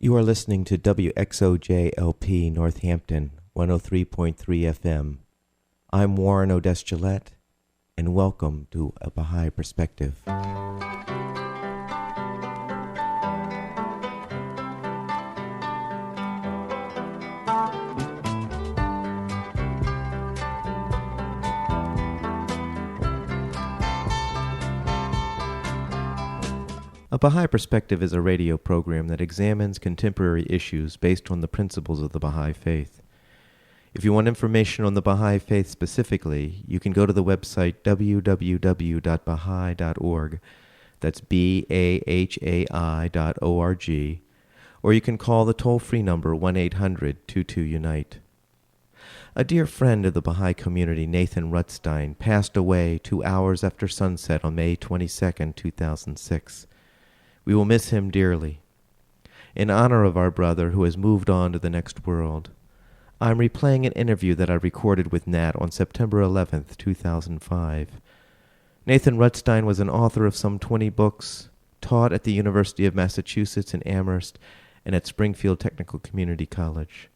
You are listening to WXOJ-LP Northampton, 103.3 FM. I'm Warren Odess-Gillette, and welcome to A Baha'i Perspective. A Baha'i Perspective is a radio program that examines contemporary issues based on the principles of the Baha'i Faith. If you want information on the Baha'i Faith specifically, you can go to the website www.baha'i.org, that's BAHAI.org, or you can call the toll-free number 1-800-22-UNITE. A dear friend of the Baha'i community, Nathan Rutstein, passed away 2 hours after sunset on May 22, 2006. We will miss him dearly. In honor of our brother who has moved on to the next world, I am replaying an interview that I recorded with Nat on September 11th, 2005. Nathan Rutstein was an author of some 20 books, taught at the University of Massachusetts in Amherst and at Springfield Technical Community College.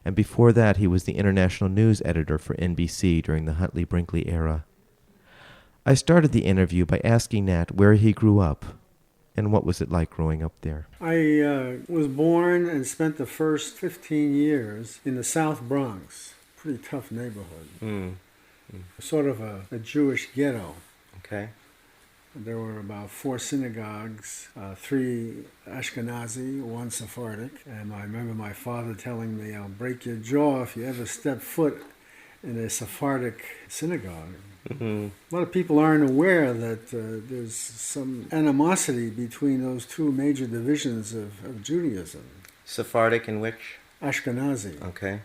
And before that, he was the international news editor for NBC during the Huntley-Brinkley era. I started the interview by asking Nat where he grew up. And what was it like growing up there? I was born and spent the first 15 years in the South Bronx. Pretty tough neighborhood. Sort of a Jewish ghetto. Okay. There were about 4 synagogues, 3 Ashkenazi, 1 Sephardic. And I remember my father telling me, "I'll break your jaw if you ever step foot in a Sephardic synagogue." Mm-hmm. A lot of people aren't aware that there's some animosity between those 2 major divisions of Judaism. Sephardic and which? Ashkenazi. Okay.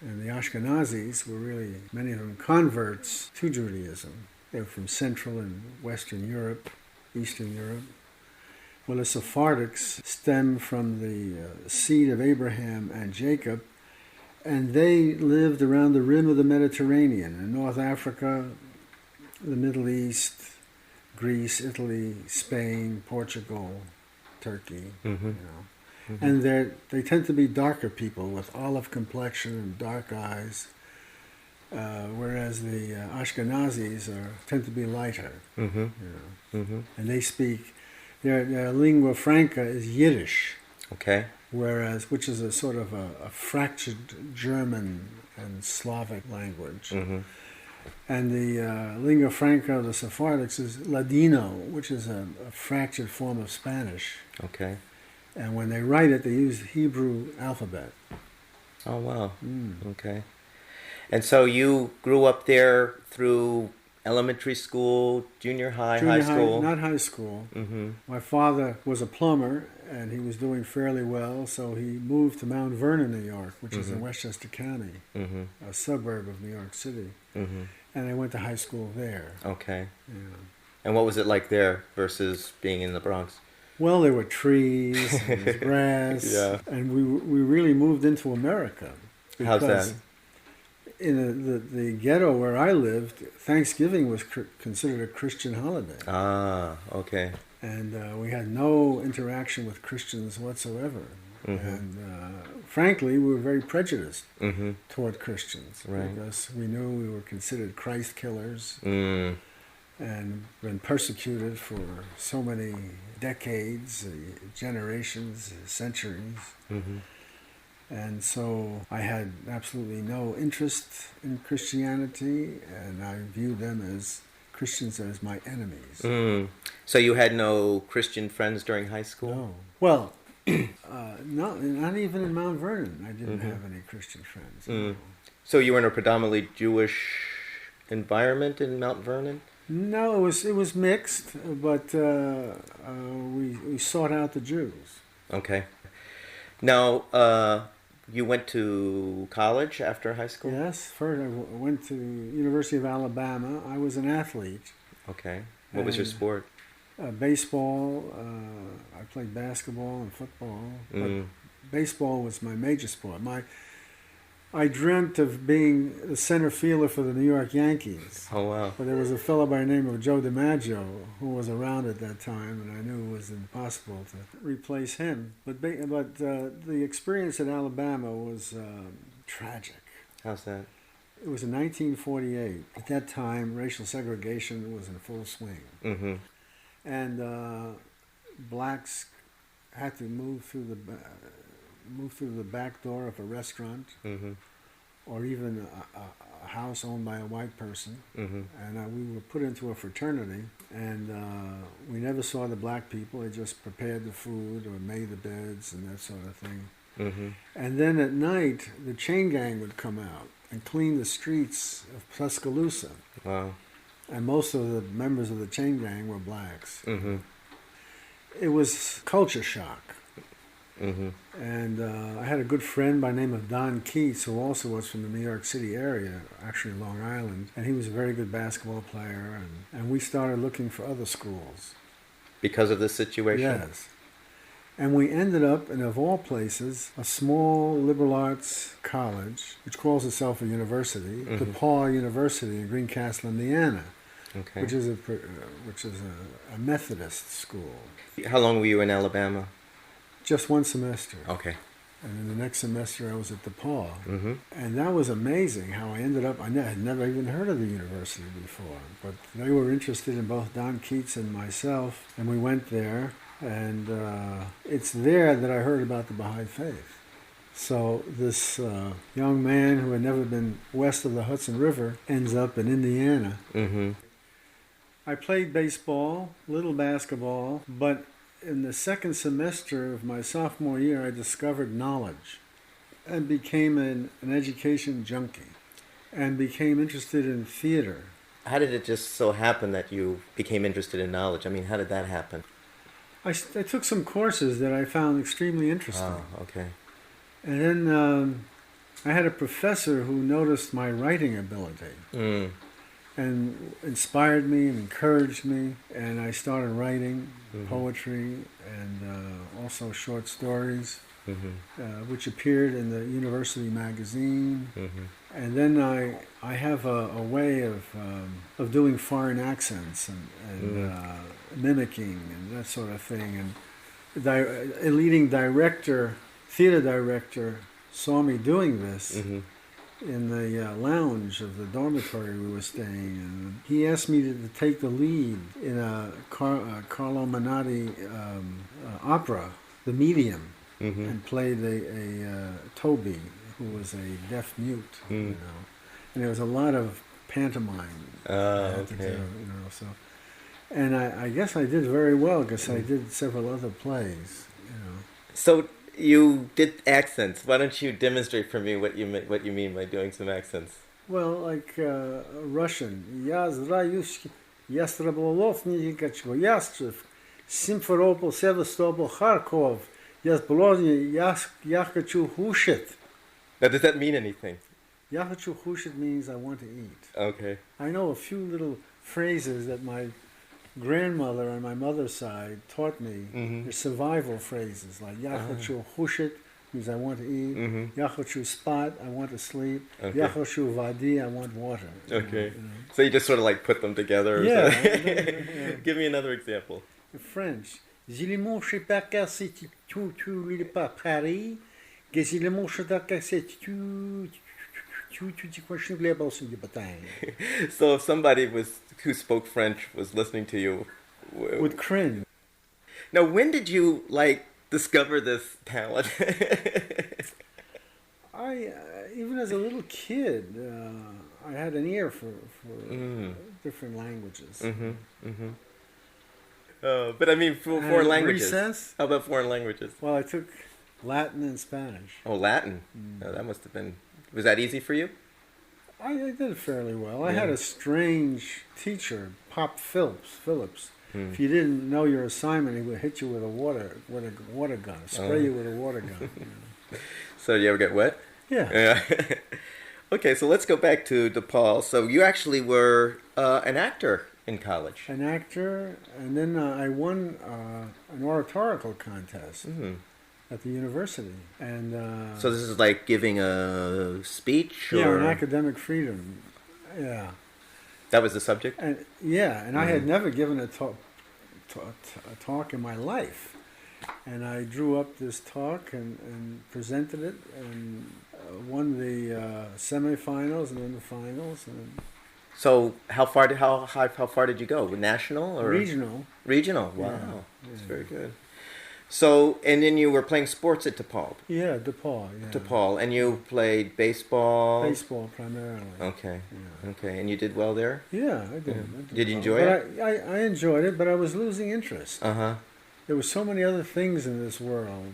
And the Ashkenazis were really, many of them, converts to Judaism. They were from Central and Western Europe, Eastern Europe. Well, the Sephardics stem from the seed of Abraham and Jacob, and they lived around the rim of the Mediterranean, in North Africa, the Middle East, Greece, Italy, Spain, Portugal, Turkey, And they tend to be darker people with olive complexion and dark eyes, whereas the Ashkenazis tend to be lighter. And they speak, their lingua franca is Yiddish. Okay. Which is a sort of a fractured German and Slavic language. And the lingua franca of the Sephardics is Ladino, which is a fractured form of Spanish. Okay. And when they write it, they use Hebrew alphabet. Oh, wow. Okay. And so you grew up there through elementary school, junior high, high school? Not high school. My father was a plumber, and he was doing fairly well, so he moved to Mount Vernon, New York, which is in Westchester County, a suburb of New York City. And I went to high school there. Okay. Yeah. And what was it like there versus being in the Bronx? Well, there were trees, and there was grass, and we really moved into America. How's that? In the ghetto where I lived, Thanksgiving was considered a Christian holiday. Ah, okay. And we had no interaction with Christians whatsoever. And frankly, we were very prejudiced toward Christians, because we knew we were considered Christ killers and been persecuted for so many decades, generations, centuries. And so I had absolutely no interest in Christianity, and I viewed them as Christians as my enemies. So you had no Christian friends during high school? No. Well, not even in Mount Vernon. I didn't have any Christian friends. No. So you were in a predominantly Jewish environment in Mount Vernon? No, it was mixed, but we sought out the Jews. Okay. Now, you went to college after high school? Yes. First, I went to University of Alabama. I was an athlete. Okay. What was your sport? Baseball. I played basketball and football. But baseball was my major sport. I dreamt of being the center fielder for the New York Yankees. Oh, wow. But there was a fellow by the name of Joe DiMaggio who was around at that time, and I knew it was impossible to replace him. But the experience at Alabama was tragic. How's that? It was in 1948. At that time, racial segregation was in full swing. Mm-hmm. And blacks had to move through the back door of a restaurant, Mm-hmm. or even a house owned by a white person. Mm-hmm. And we were put into a fraternity, and we never saw the black people. They just prepared the food or made the beds and that sort of thing. Mm-hmm. And then at night, the chain gang would come out and clean the streets of Tuscaloosa. Wow. And most of the members of the chain gang were blacks. Mm-hmm. It was culture shock. Mm-hmm. And I had a good friend by the name of Don Keats, who also was from the New York City area, actually Long Island. And he was a very good basketball player. And we started looking for other schools. Because of this situation? Yes. And we ended up in, of all places, a small liberal arts college, which calls itself a university, Mm-hmm. DePaul University in Greencastle, Indiana, Okay. which is a Methodist school. How long were you in Alabama? Just one semester. Okay. And then the next semester I was at DePaul. Mm-hmm. And that was amazing how I ended up, I had never even heard of the university before, but they were interested in both Don Keats and myself, and we went there. And it's there that I heard about the Baha'i faith. So this young man who had never been west of the Hudson River ends up in Indiana. Mm-hmm. I played baseball, little basketball, but in the second semester of my sophomore year, I discovered knowledge and became an education junkie and became interested in theater. How did it just so happen that you became interested in knowledge? I mean, how did that happen? I took some courses that I found extremely interesting. Oh, okay. And then I had a professor who noticed my writing ability and inspired me and encouraged me. And I started writing poetry and also short stories, which appeared in the university magazine. And then I have a way of doing foreign accents and mimicking and that sort of thing. And a leading theater director, saw me doing this in the lounge of the dormitory we were staying in. He asked me to take the lead in a Carlo Menotti opera, The Medium, and played a Toby, who was a deaf mute, you know. And there was a lot of pantomime I had to do, you know. So, and I guess I did very well because I did several other plays, you know. So you did accents. Why don't you demonstrate for me what you mean by doing some accents? Well, like Russian. Я здраюсь, Ястреболовни, Ястреб, Симферополь, Sevastopol, Kharkov, Ясблони, Я хочу кушать. Now, does that mean anything? Я хочу кушать means I want to eat. Okay. I know a few little phrases that my grandmother on my mother's side taught me. They're survival phrases like Я хочу кушать means I want to eat. Я хочу спать, I want to sleep. Я хочу воды, I want water. Okay. You know. So you just sort of like put them together? Or Yeah. yeah. Give me another example. In French. Je ne mange pas si tu ne pas Paris. Que je ne mange pas si tu So if somebody who spoke French was listening to you, would cringe. Now, when did you discover this talent? I even as a little kid, I had an ear for different languages. But I mean, for foreign languages. Recess? How about foreign languages? Well, I took Latin and Spanish. Oh, Latin. Oh, that must have been. Was that easy for you? I did fairly well. I had a strange teacher, Pop Phillips. If you didn't know your assignment, he would hit you with a water gun, spray you with a water gun. You know. So you ever get wet? Yeah. Okay, so let's go back to DePaul. So you actually were an actor in college. An actor, and then I won an oratorical contest. at the university. And So this is like giving a speech? yeah, Or on academic freedom. Yeah. that was the subject? And yeah, and I had never given a talk in my life. And I drew up this talk and presented it and won the semifinals and then the finals. And So how far did you go? National or regional. Regional? Wow, Yeah, that's yeah. very good. So, and then you were playing sports at DePaul. Yeah, DePaul. Yeah. DePaul, and you played baseball. Baseball primarily. Okay. Yeah. Okay, and you did well there. Yeah, I did. Yeah. I did Did you well. enjoy it? But I enjoyed it, but I was losing interest. Uh-huh. There were so many other things in this world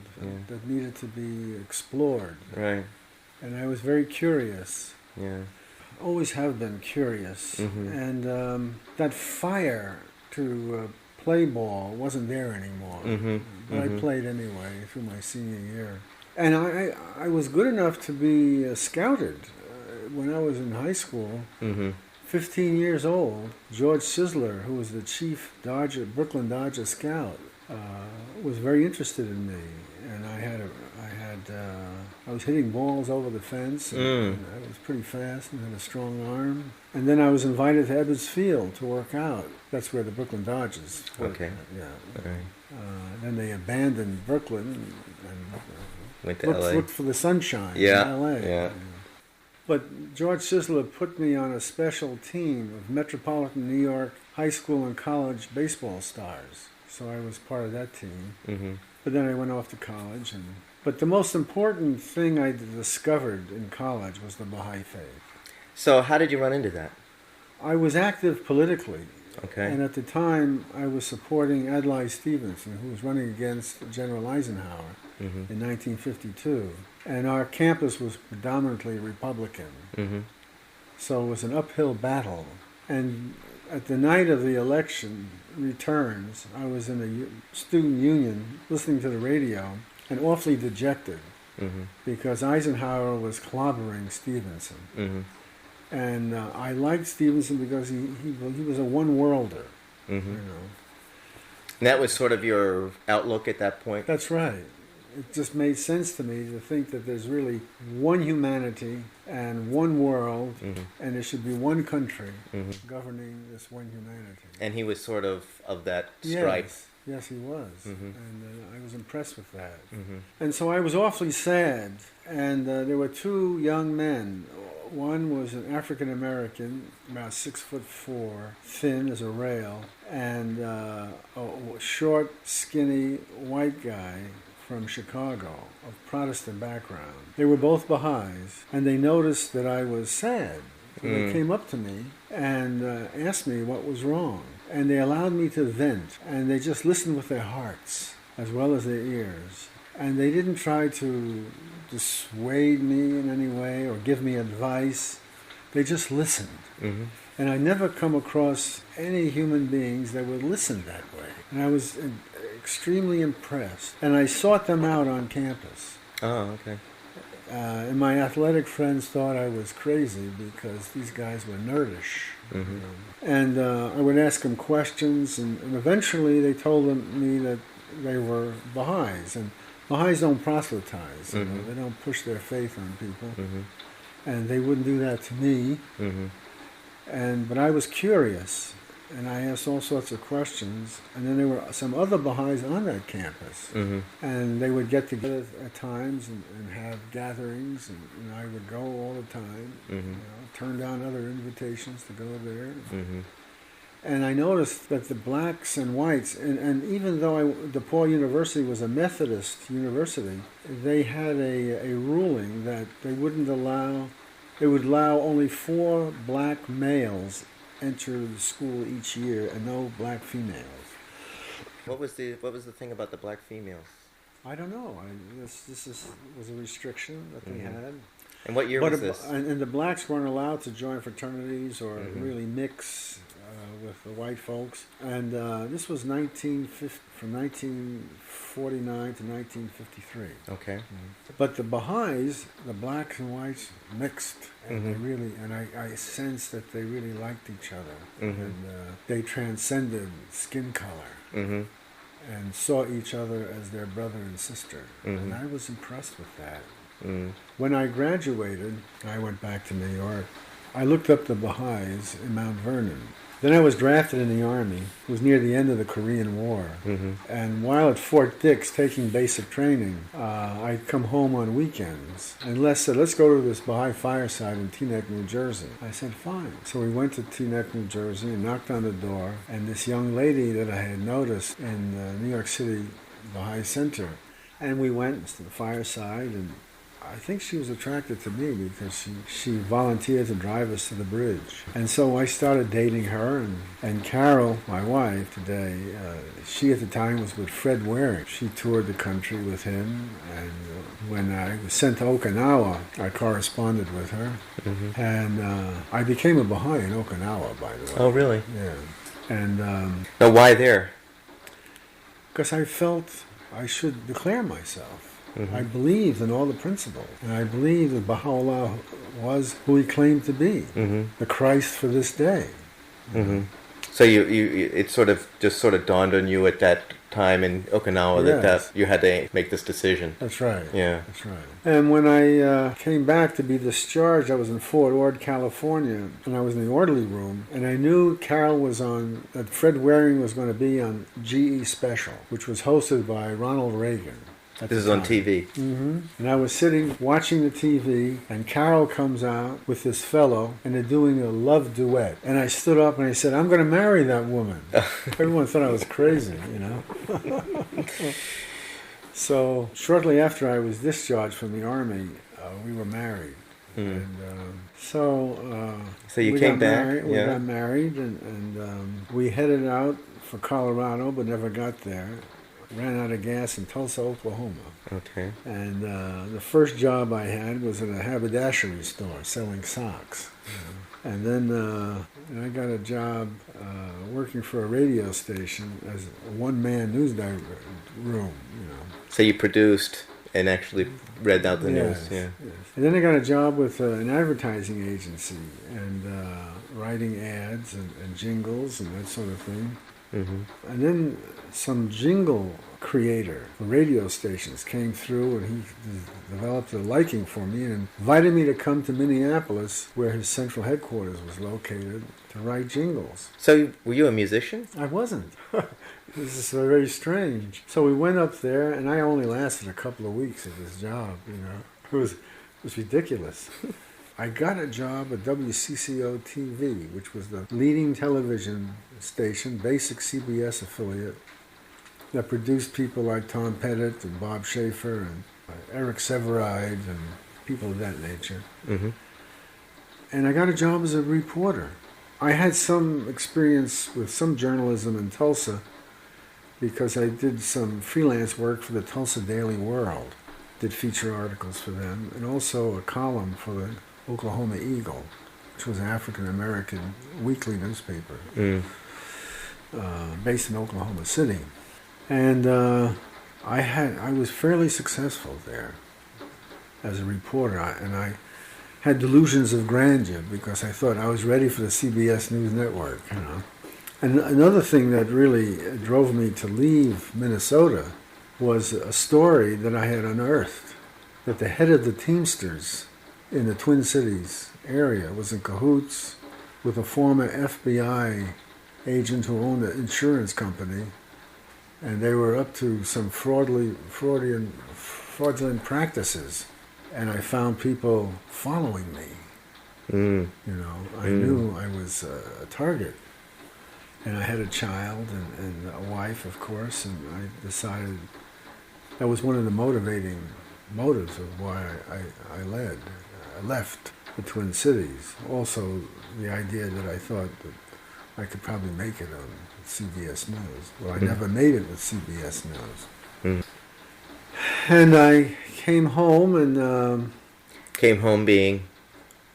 that needed to be explored. Right. And I was very curious. Yeah. Always have been curious. And that fire to play ball wasn't there anymore. But I played anyway through my senior year. And I was good enough to be scouted. When I was in high school, 15 years old, George Sisler, who was the chief Brooklyn Dodger scout, was very interested in me. And I was hitting balls over the fence, and I was pretty fast and had a strong arm. And then I was invited to Ebbets Field to work out. That's where the Brooklyn Dodgers were. Okay. Yeah. Right. Then they abandoned Brooklyn and Went to LA. looked for the sunshine Yeah. in LA. Yeah. But George Sisler put me on a special team of Metropolitan New York high school and college baseball stars. So I was part of that team. But then I went off to college. But the most important thing I discovered in college was the Baha'i faith. So how did you run into that? I was active politically. Okay. And at the time, I was supporting Adlai Stevenson, who was running against General Eisenhower in 1952. And our campus was predominantly Republican. So it was an uphill battle. And at the night of the election returns, I was in a student union listening to the radio and awfully dejected because Eisenhower was clobbering Stevenson. And I liked Stevenson because he was a one-worlder. You know. And that was sort of your outlook at that point? That's right. It just made sense to me to think that there's really one humanity and one world, and there should be one country governing this one humanity. And he was sort of that stripe. Yes, he was. And I was impressed with that. And so I was awfully sad. And there were two young men. One was an African American, about 6'4", thin as a rail, and a short, skinny white guy from Chicago, of Protestant background. They were both Baha'is, and they noticed that I was sad. So they came up to me and asked me what was wrong. And they allowed me to vent, and they just listened with their hearts as well as their ears. And they didn't try to dissuade me in any way or give me advice. They just listened. And I never come across any human beings that would listen that way. And I was extremely impressed. And I sought them out on campus. Oh, okay. And my athletic friends thought I was crazy because these guys were nerdish. And I would ask them questions, and eventually they told me that they were Baha'is. And Baha'is don't proselytize. You know, they don't push their faith on people. And they wouldn't do that to me. But I was curious, and I asked all sorts of questions. And then there were some other Baha'is on that campus. And they would get together at times and have gatherings, and I would go all the time. You know, turn down other invitations to go there. And I noticed that the blacks and whites, and even though DePaul University was a Methodist university, they had a ruling that they would allow only 4 black males enter the school each year and no black females. What was the thing about the black females? I don't know. This was a restriction that they had. And what year was this? And the blacks weren't allowed to join fraternities or really mix with the white folks. And this was from 1949 to 1953. Okay. But the Baha'is, the blacks and whites, mixed. And I sensed that they really liked each other. And they transcended skin color. and saw each other as their brother and sister. And I was impressed with that. When I graduated, I went back to New York. I looked up the Baha'is in Mount Vernon. Then I was drafted in the Army. It was near the end of the Korean War. And while at Fort Dix taking basic training, I'd come home on weekends. And Les said, let's go to this Baha'i fireside in Teaneck, New Jersey. I said, fine. So we went to Teaneck, New Jersey, and knocked on the door. And this young lady that I had noticed in the New York City Baha'i Center. And we went to the fireside, and I think she was attracted to me because she volunteered to drive us to the bridge. And so I started dating her, and Carol, my wife today, she at the time was with Fred Waring. She toured the country with him, and when I was sent to Okinawa, I corresponded with her. And I became a Baha'i in Okinawa, by the way. Oh, really? Yeah. And now, why there? because I felt I should declare myself. I believed in all the principles, and I believed that Baha'u'llah was who he claimed to be, the Christ for this day. So it sort of dawned on you at that time in Okinawa that you had to make this decision. That's right. Yeah. That's right. And when I came back to be discharged, I was in Fort Ord, California, and I was in the orderly room, and I knew Carol was that Fred Waring was going to be on GE Special, which was hosted by Ronald Reagan. This is on TV. And I was sitting watching the TV, and Carol comes out with this fellow, and they're doing a love duet. And I stood up and I said, I'm going to marry that woman. Everyone thought I was crazy, you know. So shortly after I was discharged from the Army, we were married. And so you came back? We got married, and we headed out for Colorado, but never got there. Ran out of gas in Tulsa, Oklahoma. Okay. And the first job I had was at a haberdashery store selling socks. And then I got a job working for a radio station as a one-man news room. So you produced and actually read out the news. Yeah. Yes. And then I got a job with an advertising agency and writing ads and jingles and that sort of thing. And then some jingle creator for radio stations came through, and he developed a liking for me and invited me to come to Minneapolis, where his central headquarters was located, to write jingles. So were you a musician? I wasn't. This is very strange. So we went up there, and I only lasted a couple of weeks at this job, It was ridiculous. I got a job at WCCO TV, which was the leading television station, basic CBS affiliate, that produced people like Tom Pettit and Bob Schaefer and Eric Severide and people of that nature. And I got a job as a reporter. I had some experience with some journalism in Tulsa because I did some freelance work for the Tulsa Daily World, did feature articles for them, and also a column for the Oklahoma Eagle, which was an African-American weekly newspaper based in Oklahoma City. And I was fairly successful there as a reporter, and I had delusions of grandeur because I thought I was ready for the CBS News Network, And another thing that really drove me to leave Minnesota was a story that I had unearthed, that the head of the Teamsters in the Twin Cities area was in cahoots with a former FBI agent who owned an insurance company, and they were up to some fraudulent practices, and I found people following me. I knew I was a target, and I had a child and a wife, of course, and I decided that was one of the motivating motives of why I left the Twin Cities. Also, the idea that I thought that I could probably make it on CBS News. Well, I never made it with CBS News. And I came home, and came home being?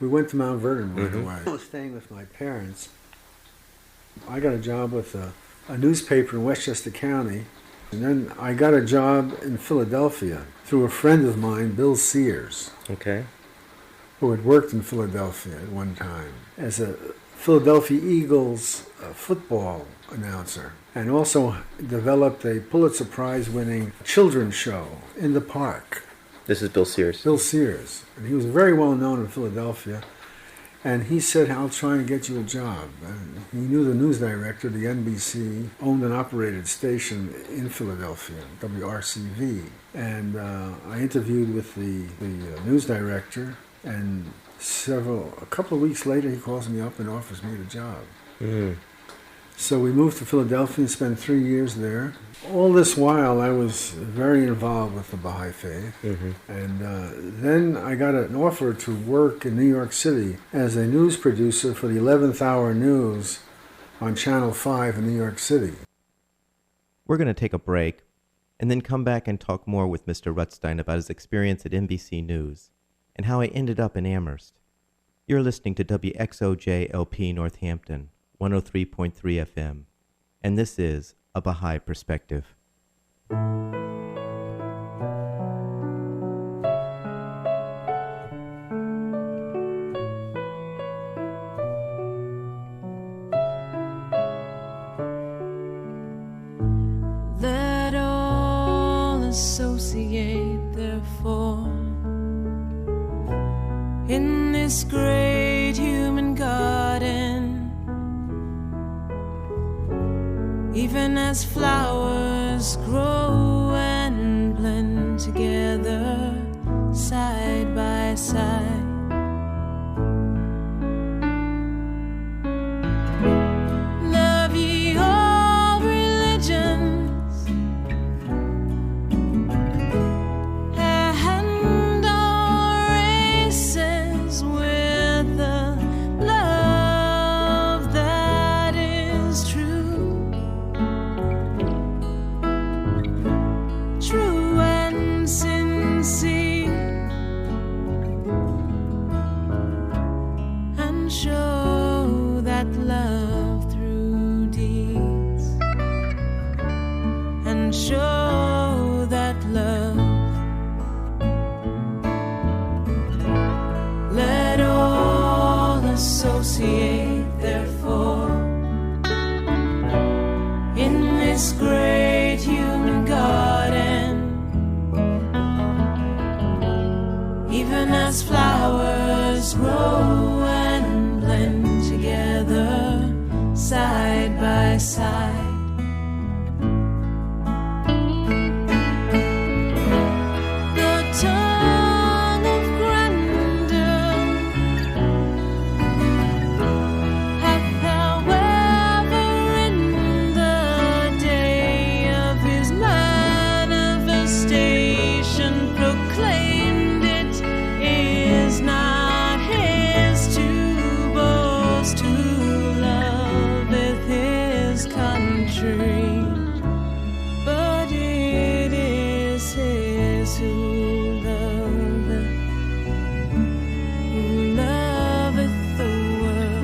We went to Mount Vernon right away. I was staying with my parents. I got a job with a newspaper in Westchester County, and then I got a job in Philadelphia through a friend of mine, Bill Sears. Okay. Who had worked in Philadelphia at one time as a Philadelphia Eagles football announcer, and also developed a Pulitzer Prize-winning children's show in the park. This is Bill Sears. Bill Sears. And he was very well known in Philadelphia. And he said, I'll try and get you a job. And he knew the news director, the NBC, owned and operated station in Philadelphia, WRCV. And I interviewed with the news director, and a couple of weeks later, he calls me up and offers me the job. Mm. So we moved to Philadelphia and spent 3 years there. All this while, I was very involved with the Baha'i faith. Mm-hmm. And then I got an offer to work in New York City as a news producer for the 11th hour news on Channel 5 in New York City. We're going to take a break and then come back and talk more with Mr. Rutstein about his experience at NBC News and how he ended up in Amherst. You're listening to WXOJ-LP Northampton, 103.3 FM, and this is A Baha'i Perspective. Let all associate, therefore, in this great human garden, even as flowers grow and blend together side by side. Love ye all religions and all races with the love that is true. True and sincere, and show that love through deeds, and show that love. Let all associate, therefore, in this great human garden, even as flowers grow and blend together side by side. The tongue of grandeur hath however in the day of his manifestation proclaimed it is not his to boast who loveth his country, but it is his who loveth the world.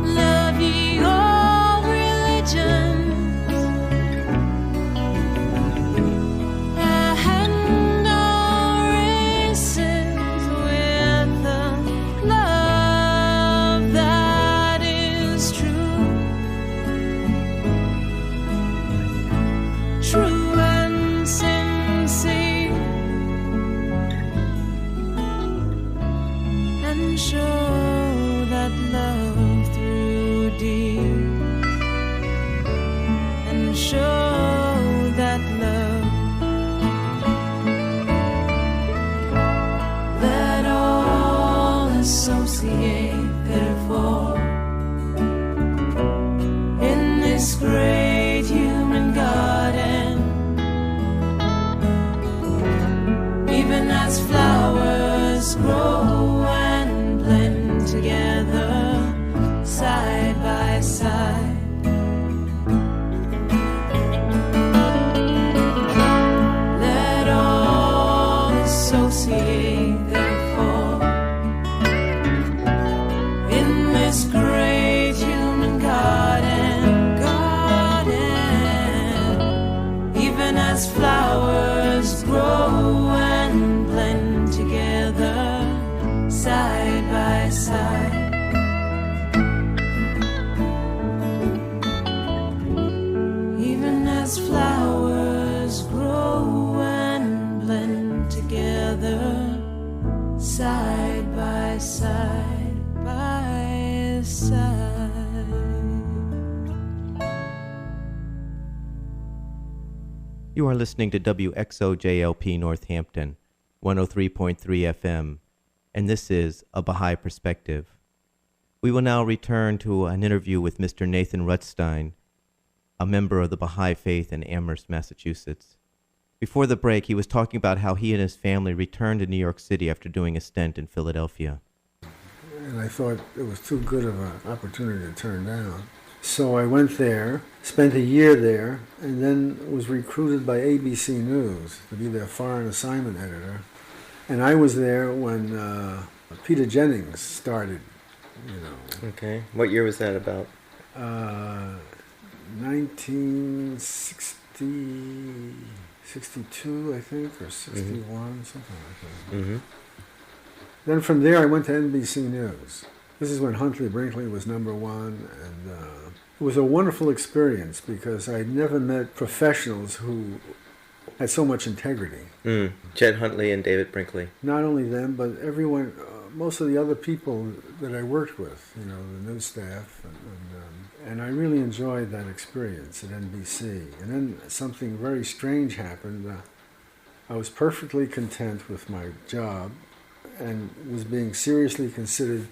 Love ye all religions and all races with the love that is true. True and sincere, and show that love through deeds, and show that love. Let all associate, therefore, in this great human garden, even as flowers grow and blend together side associate, therefore, in this great human garden, even as flowers grow and blend together, side by side. Even as flowers grow and blend together, side by side by side. You are listening to WXOJLP Northampton, 103.3 FM, and this is A Baha'i Perspective. We will now return to an interview with Mr. Nathan Rutstein, a member of the Baha'i faith in Amherst, Massachusetts. Before the break, he was talking about how he and his family returned to New York City after doing a stint in Philadelphia. And I thought it was too good of an opportunity to turn down. So I went there, spent a year there, and then was recruited by ABC News to be their foreign assignment editor. And I was there when Peter Jennings started, Okay. What year was that about? 1962, I think, or 61, something like that. Mm-hmm. Then from there I went to NBC News. This is when Huntley-Brinkley was number one, and it was a wonderful experience because I'd never met professionals who had so much integrity. Jed Huntley and David Brinkley. Not only them, but everyone, most of the other people that I worked with, the news staff, and I really enjoyed that experience at NBC. And then something very strange happened. I was perfectly content with my job and was being seriously considered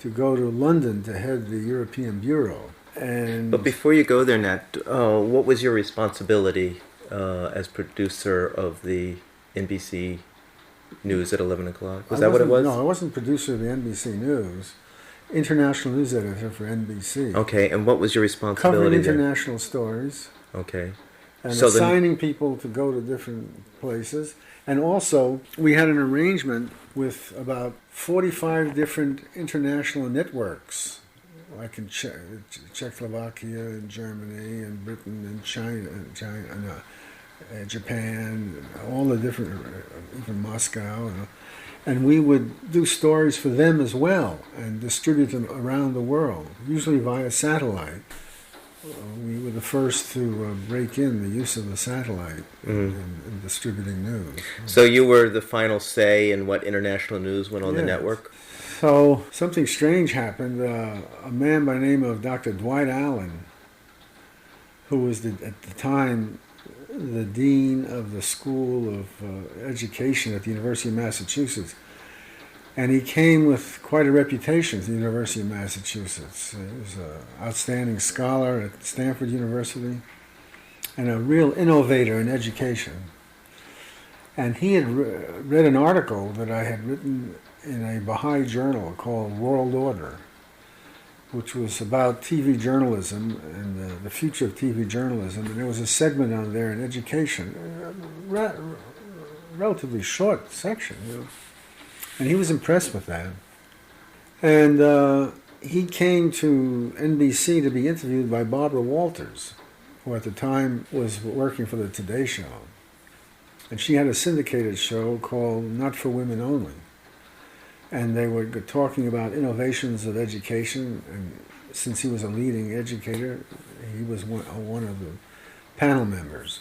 to go to London to head the European Bureau. But before you go there, Nat, what was your responsibility as producer of the NBC News at 11 o'clock? Was that what it was? No, I wasn't producer of the NBC News. International news editor for NBC. Okay, and what was your responsibility Covering there? international stories. Okay. And So assigning people to go to different places. And also, we had an arrangement with about 45 different international networks, like in Czechoslovakia and Germany and Britain and China and Japan, all the different, even Moscow. And we would do stories for them as well and distribute them around the world, usually via satellite. We were the first to break in the use of the satellite in distributing news. So you were the final say in what international news went on the network? So something strange happened. A man by the name of Dr. Dwight Allen, who was at the time the dean of the School of Education at the University of Massachusetts. And he came with quite a reputation at the University of Massachusetts. He was an outstanding scholar at Stanford University and a real innovator in education. And he had read an article that I had written in a Baha'i journal called World Order, which was about TV journalism and the future of TV journalism. And there was a segment on there in education, a relatively short section, And he was impressed with that. And he came to NBC to be interviewed by Barbara Walters, who at the time was working for the Today Show. And she had a syndicated show called Not for Women Only. And they were talking about innovations of education. And since he was a leading educator, he was one of the panel members.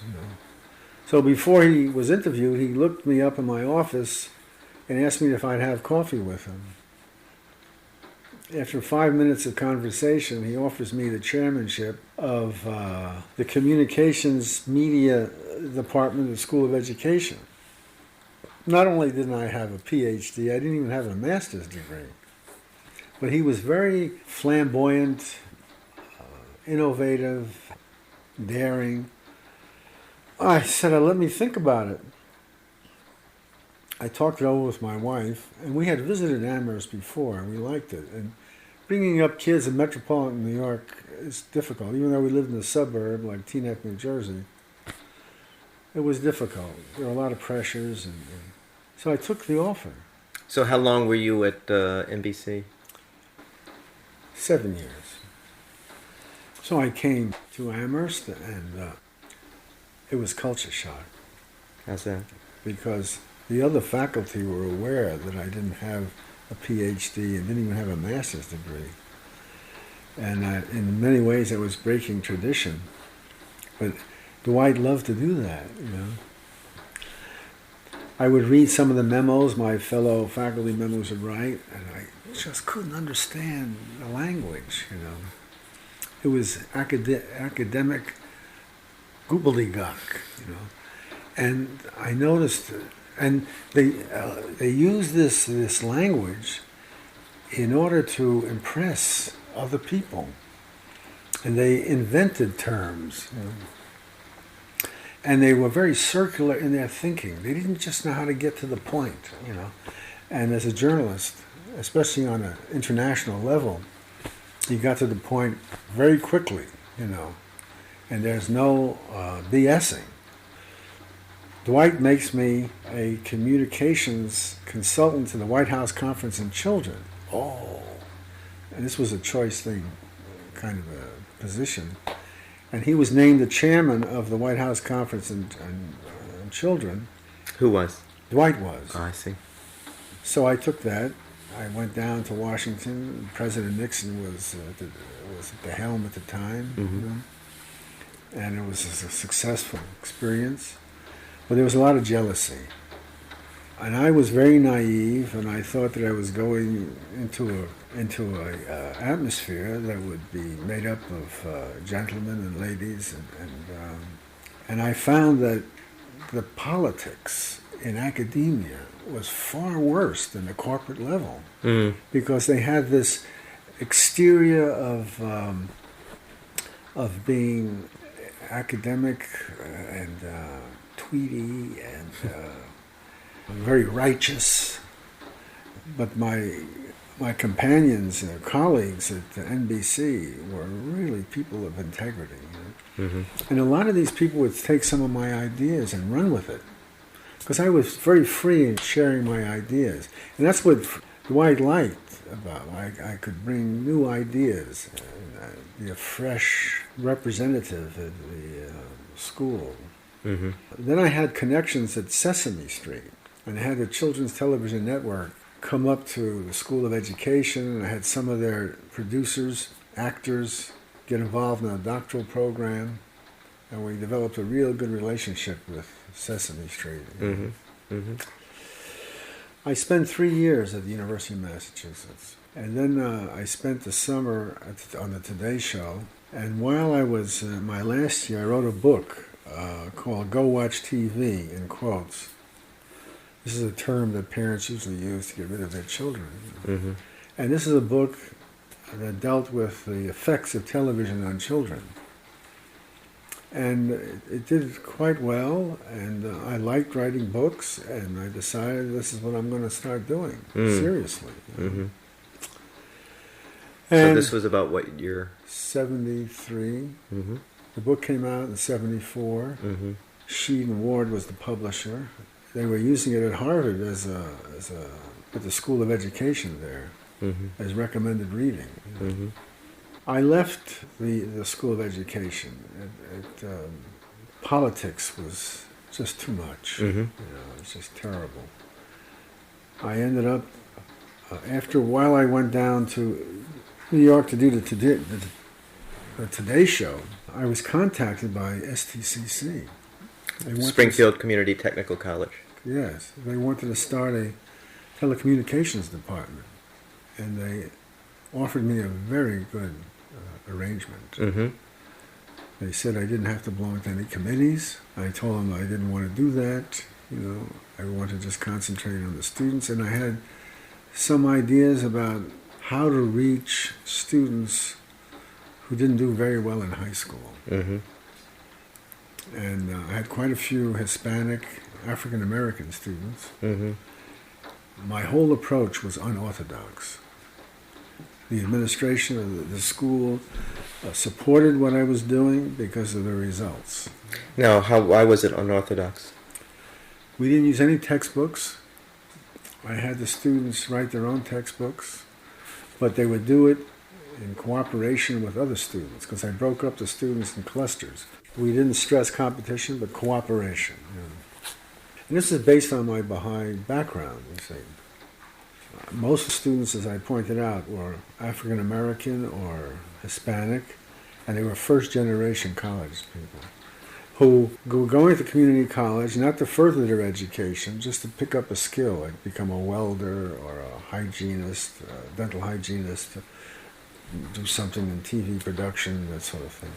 So before he was interviewed, he looked me up in my office and asked me if I'd have coffee with him. After 5 minutes of conversation, he offers me the chairmanship of the Communications Media Department of the School of Education. Not only didn't I have a PhD, I didn't even have a master's degree. But he was very flamboyant, innovative, daring. I said, let me think about it. I talked it over with my wife, and we had visited Amherst before, and we liked it. And bringing up kids in metropolitan New York is difficult. Even though we lived in a suburb like Teaneck, New Jersey, it was difficult. There were a lot of pressures, and So I took the offer. So how long were you at NBC? 7 years. So I came to Amherst, and it was culture shock. How's that? Because the other faculty were aware that I didn't have a PhD and didn't even have a master's degree. And in many ways I was breaking tradition. But Dwight loved to do that, you know. I would read some of the memos my fellow faculty members would write, and I just couldn't understand the language, you know. It was academic gobbledygook, you know. And I noticed, and they used this language in order to impress other people, and they invented terms, you know. And they were very circular in their thinking. They didn't just know how to get to the point, you know. And as a journalist, especially on an international level, you got to the point very quickly, you know. And there's no BSing. Dwight makes me a communications consultant to the White House Conference on Children. Oh, and this was a choice thing, kind of a position. And he was named the chairman of the White House Conference on Children. Who was? Dwight was. Oh, I see. So I took that. I went down to Washington. President Nixon was at the helm at the time, Mm-hmm. you know? And it was a successful experience. But there was a lot of jealousy. And I was very naive, and I thought that I was going into a atmosphere that would be made up of gentlemen and ladies, and I found that the politics in academia was far worse than the corporate level, because they had this exterior of being academic and tweedy and very righteous, but my companions and colleagues at the NBC were really people of integrity. You know? Mm-hmm. And a lot of these people would take some of my ideas and run with it, because I was very free in sharing my ideas. And that's what Dwight liked about it. I could bring new ideas and be a fresh representative at the school. Mm-hmm. Then I had connections at Sesame Street, and I had the Children's Television Network come up to the School of Education, and I had some of their producers, actors, get involved in a doctoral program, and we developed a real good relationship with Sesame Street. Mm-hmm. Mm-hmm. I spent 3 years at the University of Massachusetts, and then I spent the summer on the Today Show, and while I was in my last year, I wrote a book called Go Watch TV, in quotes. This is a term that parents usually use to get rid of their children. You know? Mm-hmm. And this is a book that dealt with the effects of television on children. And it did quite well, and I liked writing books, and I decided this is what I'm going to start doing, seriously. You know? Mm-hmm. So this was about what year? 73. Mm-hmm. The book came out in 74. Mm-hmm. Sheed and Ward was the publisher. They were using it at Harvard at the School of Education there, mm-hmm. as recommended reading. Mm-hmm. I left the School of Education. Politics was just too much. Mm-hmm. You know, it was just terrible. I ended up, after a while, I went down to New York to do the Today Show. I was contacted by STCC. Springfield Community Technical College. Yes, they wanted to start a telecommunications department, and they offered me a very good arrangement. Mm-hmm. They said I didn't have to belong to any committees. I told them I didn't want to do that. You know, I wanted to just concentrate on the students, and I had some ideas about how to reach students who didn't do very well in high school. Mm-hmm. And I had quite a few Hispanic, African-American students. Mm-hmm. My whole approach was unorthodox. The administration of the school supported what I was doing because of the results. Now, why was it unorthodox? We didn't use any textbooks. I had the students write their own textbooks, but they would do it in cooperation with other students, because I broke up the students in clusters. We didn't stress competition, but cooperation. You know. And this is based on my Baha'i background, you see. Most students, as I pointed out, were African American or Hispanic, and they were first-generation college people who were going to community college not to further their education, just to pick up a skill, like become a welder or a hygienist, a dental hygienist, do something in TV production, that sort of thing.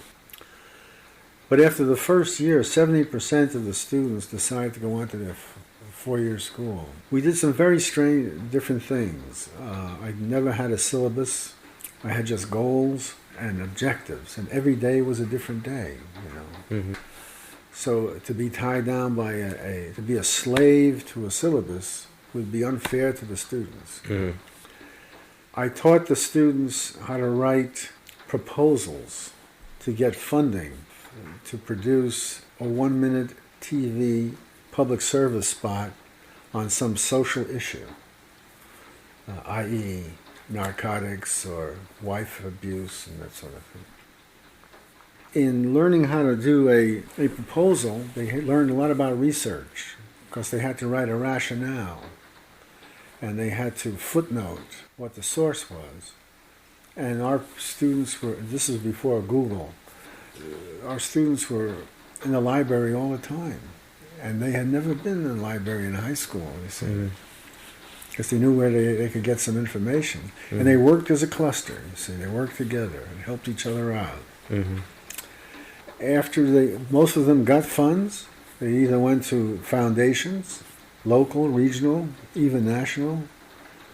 But after the first year, 70% of the students decided to go on to their four-year school. We did some very strange, different things. I never had a syllabus. I had just goals and objectives, and every day was a different day, you know. Mm-hmm. So to be tied down by to be a slave to a syllabus would be unfair to the students. Mm-hmm. I taught the students how to write proposals to get funding to produce a 1-minute TV public service spot on some social issue, i.e. narcotics or wife abuse and that sort of thing. In learning how to do a proposal, they learned a lot about research, because they had to write a rationale, and they had to footnote what the source was. And our students were, this is before Google, our students were in the library all the time. And they had never been in a library in high school, you see, because they knew where they could get some information. Mm-hmm. And they worked as a cluster, you see. They worked together and helped each other out. Mm-hmm. After most of them got funds, they either went to foundations, local, regional, even national.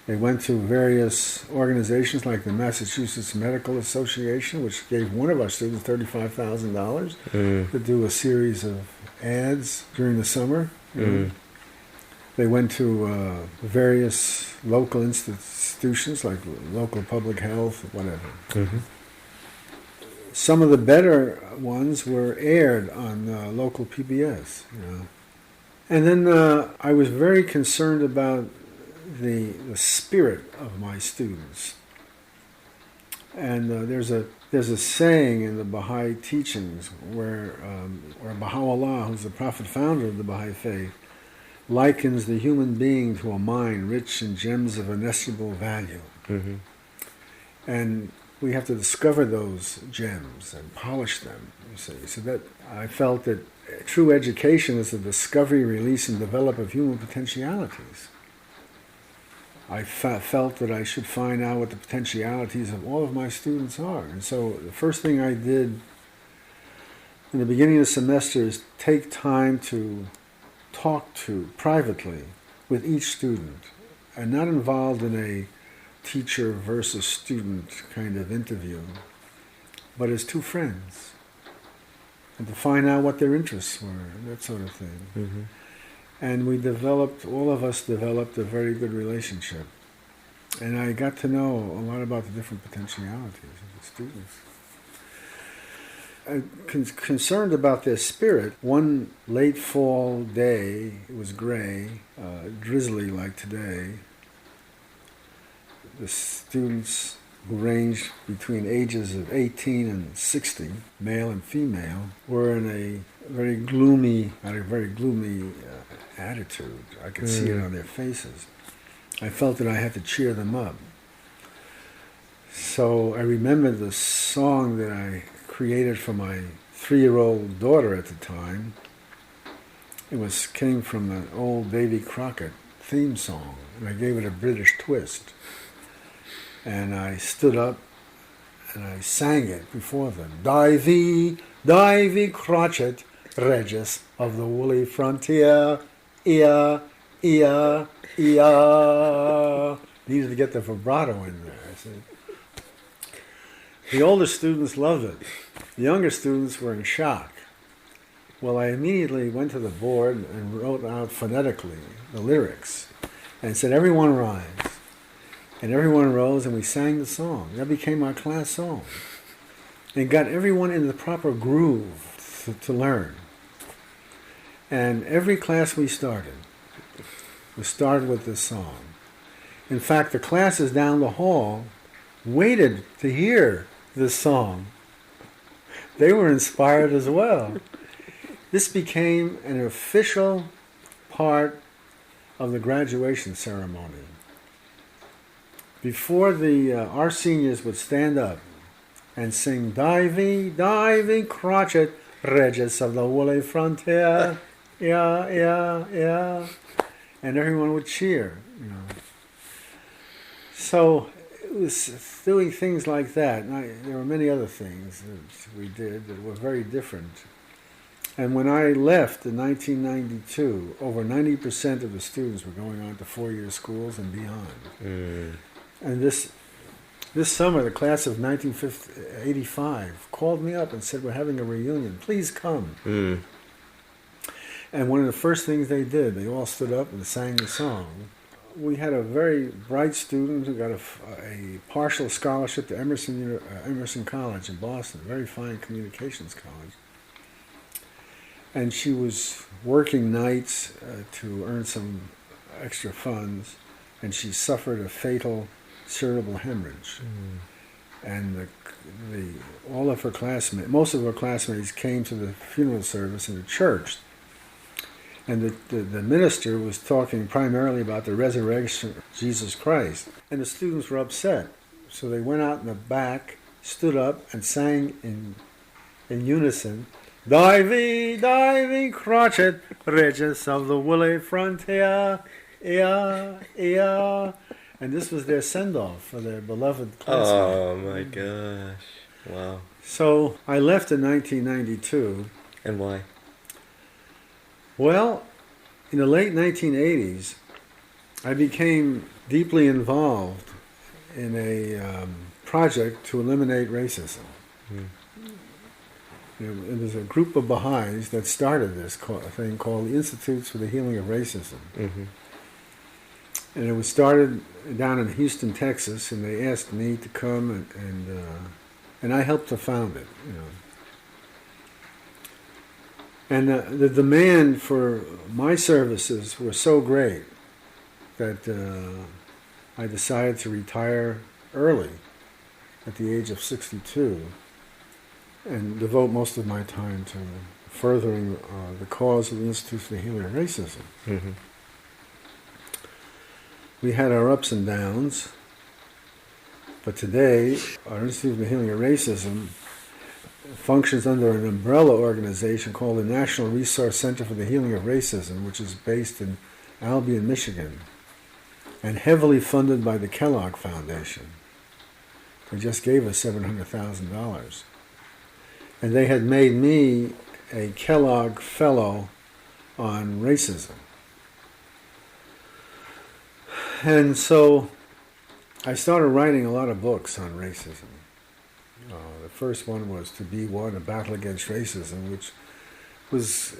They went to various organizations like the Massachusetts Medical Association, which gave one of our students $35,000 to do a series of ads during the summer. Mm. They went to various local institutions like local public health, whatever. Mm-hmm. Some of the better ones were aired on local PBS. You know. And then I was very concerned about the spirit of my students. And there's a saying in the Baha'i teachings where Baha'u'llah, who's the prophet founder of the Baha'i faith, likens the human being to a mine rich in gems of inestimable value. Mm-hmm. And we have to discover those gems and polish them, you see. So that I felt that true education is the discovery, release, and develop of human potentialities. I felt that I should find out what the potentialities of all of my students are. And so the first thing I did in the beginning of the semester is take time to talk to privately with each student, and not involved in a teacher versus student kind of interview, but as two friends, and to find out what their interests were, that sort of thing. Mm-hmm. And all of us developed a very good relationship. And I got to know a lot about the different potentialities of the students. I'm concerned about their spirit. One late fall day, it was gray, drizzly like today, the students, who ranged between ages of 18 and 60, male and female, were in a very gloomy attitude. I could see it on their faces. I felt that I had to cheer them up. So I remembered the song that I created for my 3-year-old daughter at the time. It came from an old Davy Crockett theme song, and I gave it a British twist. And I stood up and I sang it before them. Davy, Davy Crockett, Regis of the woolly frontier, Ia, Ia, Ia. Needed to get the vibrato in there. I said. The older students loved it. The younger students were in shock. Well, I immediately went to the board and wrote out phonetically the lyrics and said, everyone rise. And everyone rose and we sang the song. That became our class song. And got everyone in the proper groove to learn. And every class we started, was started with this song. In fact, the classes down the hall waited to hear this song. They were inspired as well. This became an official part of the graduation ceremony. Before our seniors would stand up and sing, "Diving, diving, crotchet, Regis of the woolly frontier, yeah, yeah, yeah," and everyone would cheer, you know. So it was doing things like that. And there were many other things that we did that were very different. And when I left in 1992, over 90% of the students were going on to four-year schools and beyond. And this summer, the class of 1985 called me up and said, "We're having a reunion. Please come." And one of the first things they did, they all stood up and sang the song. We had a very bright student who got a partial scholarship to Emerson College in Boston, a very fine communications college. And she was working nights to earn some extra funds, and she suffered a fatal cerebral hemorrhage. And all of her classmates, most of her classmates, came to the funeral service in the church. And the minister was talking primarily about the resurrection of Jesus Christ. And the students were upset. So they went out in the back, stood up, and sang in unison, "Diving, diving, crotchet, Regis of the woolly frontier, yeah, yeah." And this was their send-off for their beloved classmate. Oh my gosh. Wow. So I left in 1992. And why? Well, in the late 1980s, I became deeply involved in a project to eliminate racism. It was a group of Baha'is that started this thing called the Institutes for the Healing of Racism. And it was started down in Houston, Texas, and they asked me to come, and I helped to found it, you know. And the demand for my services were so great that I decided to retire early at the age of 62 and devote most of my time to furthering the cause of the Institute for the Healing of Racism. We had our ups and downs, but today our Institute for the Healing of Racism functions under an umbrella organization called the National Resource Center for the Healing of Racism, which is based in Albion, Michigan, and heavily funded by the Kellogg Foundation. They just gave us $700,000. And they had made me a Kellogg Fellow on racism. And so I started writing a lot of books on racism. The first one was To Be One, A Battle Against Racism, which was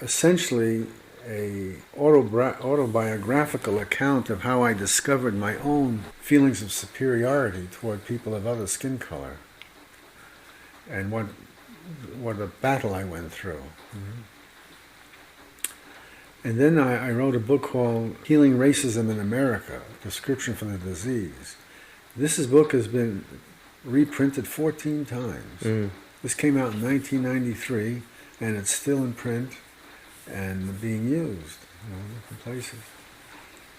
essentially a autobiographical account of how I discovered my own feelings of superiority toward people of other skin color and what a battle I went through. And then I wrote a book called Healing Racism in America, a prescription for the disease. This book has been reprinted 14 times. This came out in 1993, and it's still in print and being used, in different places.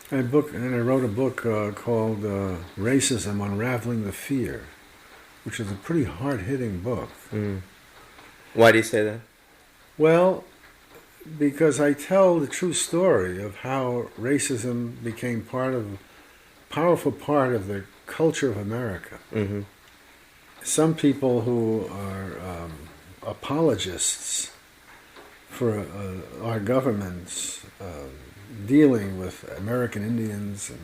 And then I wrote a book called Racism, Unraveling the Fear, which is a pretty hard-hitting book. Why do you say that? Well, because I tell the true story of how racism became powerful part of the culture of America. Some people who are apologists for our governments dealing with American Indians and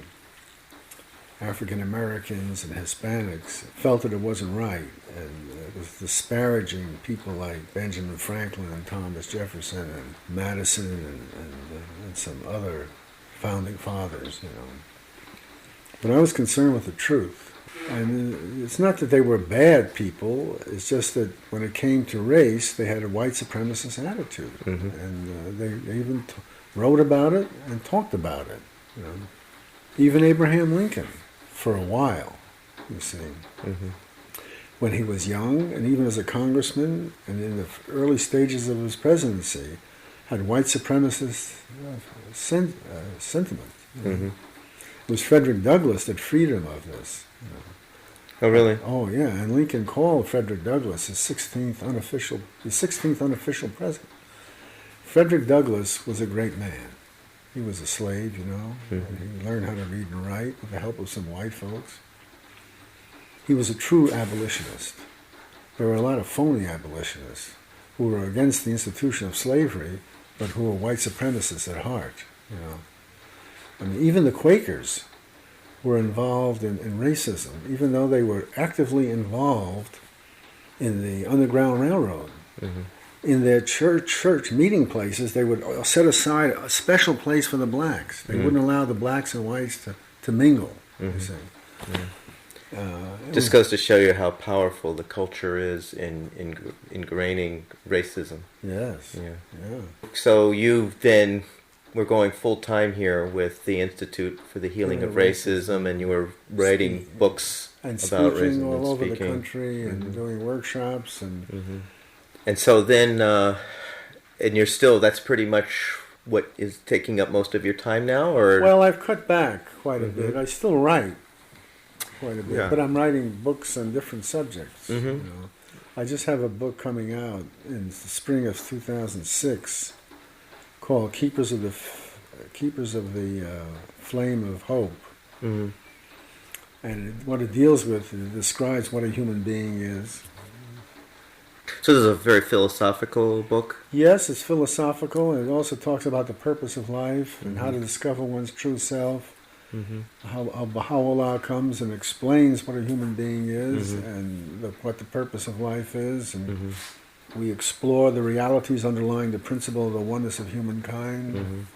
African Americans and Hispanics felt that it wasn't right, and it was disparaging people like Benjamin Franklin and Thomas Jefferson and Madison and some other founding fathers, But I was concerned with the truth. And it's not that they were bad people, it's just that when it came to race, they had a white supremacist attitude. And they even wrote about it and talked about it. You know, even Abraham Lincoln, for a while, you see, when he was young, and even as a congressman, and in the early stages of his presidency, had white supremacist sentiment. You know. It was Frederick Douglass that freed him of this. You know. Oh, really? Oh, yeah. And Lincoln called Frederick Douglass his 16th unofficial president. Frederick Douglass was a great man. He was a slave, you know. And he learned how to read and write with the help of some white folks. He was a true abolitionist. There were a lot of phony abolitionists who were against the institution of slavery, but who were white supremacists at heart, you know. I mean, even the Quakers were involved in racism, even though they were actively involved in the Underground Railroad. In their church meeting places, they would set aside a special place for the blacks. They wouldn't allow the blacks and whites to mingle, you see. Just goes to show you how powerful the culture is in ingraining racism. Yes. Yeah. Yeah. So you then were going full-time here with the Institute for the Healing of Racism, and you were writing books and about racism speaking all and over speaking. the country and doing workshops and And so then, and you're still, that's pretty much what is taking up most of your time now, or? well, I've cut back quite a bit. I still write quite a bit, Yeah. but I'm writing books on different subjects. Mhm. You know. I just have a book coming out in the spring of 2006 called Keepers of the Flame of Hope. Mhm. And what it deals with, it describes what a human being is. So this is a very philosophical book? Yes, it's philosophical, and it also talks about the purpose of life and how to discover one's true self. How Baha'u'llah comes and explains what a human being is and what the purpose of life is. And we explore the realities underlying the principle of the oneness of humankind.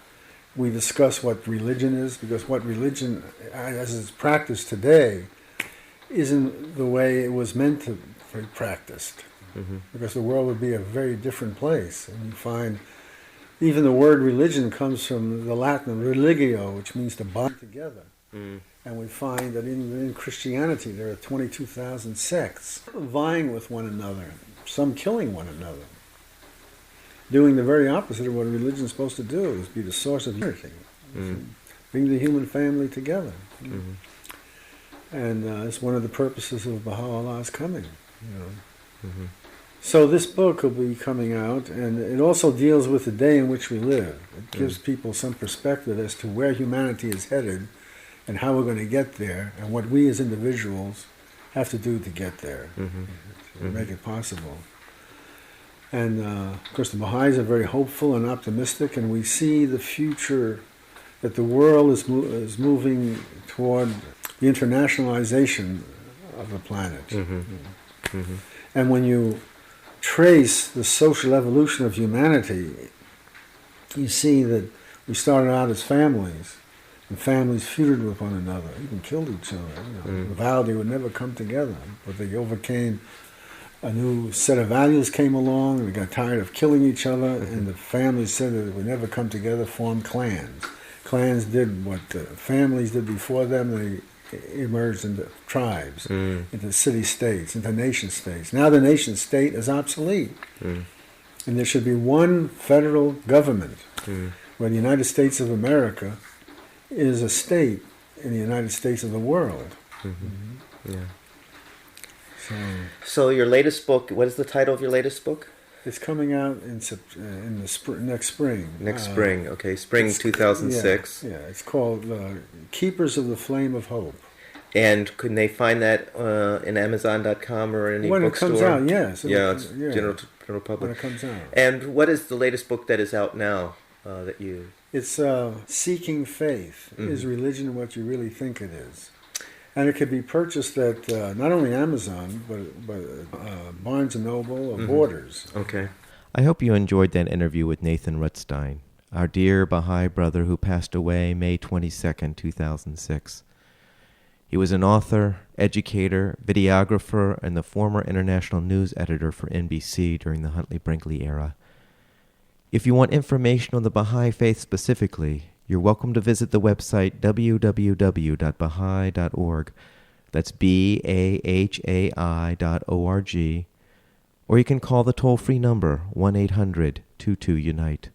We discuss what religion is, because what religion, as it's practiced today, isn't the way it was meant to be practiced. Because the world would be a very different place. And you find even the word religion comes from the Latin religio, which means to bind together. And we find that in Christianity there are 22,000 sects vying with one another, some killing one another, doing the very opposite of what religion is supposed to do, is be the source of unity, bring the human family together. And it's one of the purposes of Baha'u'llah's coming, you know. So this book will be coming out, and it also deals with the day in which we live. It gives people some perspective as to where humanity is headed and how we're going to get there, and what we as individuals have to do to get there, to make it possible. And of course the Baha'is are very hopeful and optimistic, and we see the future, that the world is moving toward the internationalization of the planet. And when you trace the social evolution of humanity, you see that we started out as families, and families feuded with one another, even killed each other. You know, vowed they would never come together, but they overcame. A new set of values came along, and they got tired of killing each other, and the families said that they would never come together, formed clans. Clans did what the families did before them. They emerged into tribes, into city-states, into nation-states. Now the nation-state is obsolete. And there should be one federal government where the United States of America is a state in the United States of the world. Yeah. So your latest book, what is the title of your latest book? It's coming out in the next spring. Next spring, okay. Spring 2006. Yeah, it's called Keepers of the Flame of Hope. And can they find that in Amazon.com or any when bookstore? When it comes out, yes. It's general public. When it comes out. And what is the latest book that is out now that you... It's Seeking Faith. Is religion what you really think it is? And it can be purchased at not only Amazon, but Barnes & Noble or Borders. Okay. I hope you enjoyed that interview with Nathan Rutstein, our dear Baha'i brother who passed away May 22nd, 2006. He was an author, educator, videographer, and the former international news editor for NBC during the Huntley-Brinkley era. If you want information on the Baha'i faith specifically, You're welcome to visit the website www.baha'i.org. That's BAHAI.org. Or you can call the toll-free number 1-800-22-UNITE.